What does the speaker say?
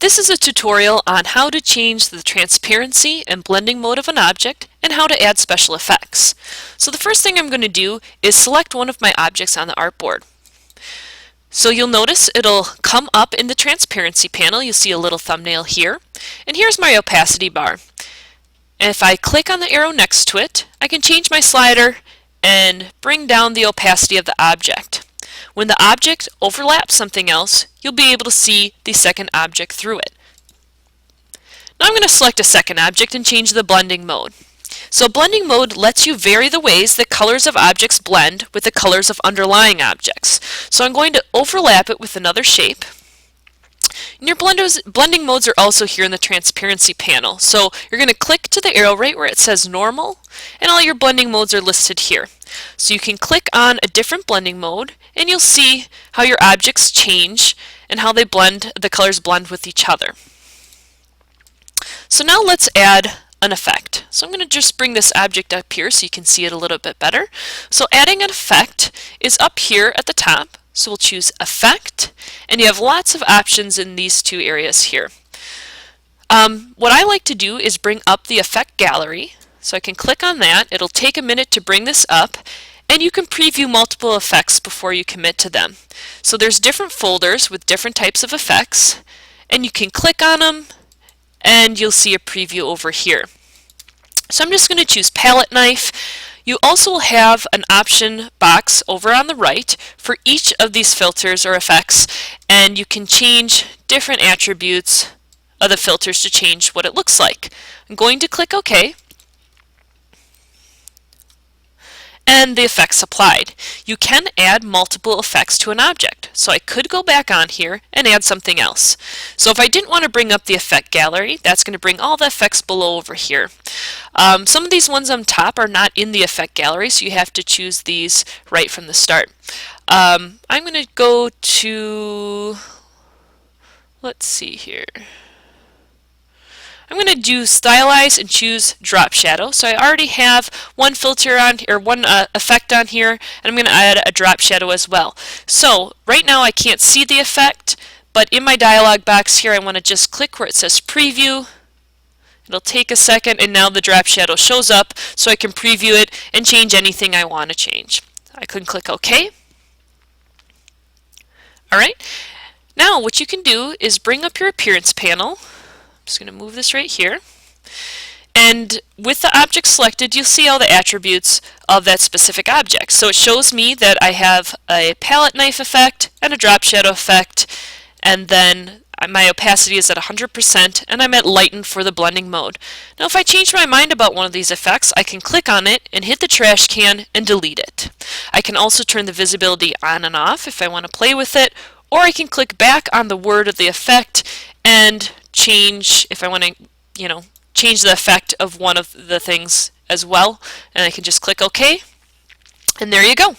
This is a tutorial on how to change the transparency and blending mode of an object and how to add special effects. So the first thing I'm going to do is select one of my objects on the artboard. So you'll notice it'll come up in the transparency panel. You'll see a little thumbnail here. And here's my opacity bar. And if I click on the arrow next to it, I can change my slider and bring down the opacity of the object. When the object overlaps something else, you'll be able to see the second object through it. Now I'm going to select a second object and change the blending mode. So blending mode lets you vary the ways that colors of objects blend with the colors of underlying objects. So I'm going to overlap it with another shape. And your blending modes are also here in the transparency panel. So you're going to click to the arrow right where it says normal, and all your blending modes are listed here. So you can click on a different blending mode and you'll see how your objects change and how they blend, the colors blend with each other. So now let's add an effect. So I'm going to just bring this object up here so you can see it a little bit better. So adding an effect is up here at the top. So we'll choose Effect, and you have lots of options in these two areas here. What I like to do is bring up the effect gallery. So I can click on that. It'll take a minute to bring this up, and you can preview multiple effects before you commit to them. So there's different folders with different types of effects, and you can click on them, and you'll see a preview over here. So I'm just going to choose Palette Knife. You also will have an option box over on the right for each of these filters or effects, and you can change different attributes of the filters to change what it looks like. I'm going to click OK, and the effect's applied. You can add multiple effects to an object. So I could go back on here and add something else. So if I didn't want to bring up the effect gallery, that's going to bring all the effects below over here. Some of these ones on top are not in the effect gallery, so you have to choose these right from the start. I'm going to go to, let's see here. I'm going to do Stylize and choose Drop Shadow. So I already have one filter on, or one effect on here, and I'm going to add a drop shadow as well. So right now I can't see the effect, but in my dialog box here I want to just click where it says Preview. It'll take a second, and now the drop shadow shows up, so I can preview it and change anything I want to change. I can click OK. Alright, now what you can do is bring up your appearance panel. I'm just going to move this right here. And with the object selected, you'll see all the attributes of that specific object. So it shows me that I have a palette knife effect and a drop shadow effect, and then my opacity is at 100%, and I'm at lighten for the blending mode. Now if I change my mind about one of these effects, I can click on it and hit the trash can and delete it. I can also turn the visibility on and off if I want to play with it, or I can click back on the word of the effect and change, if I want to, change the effect of one of the things as well, and I can just click OK, and there you go.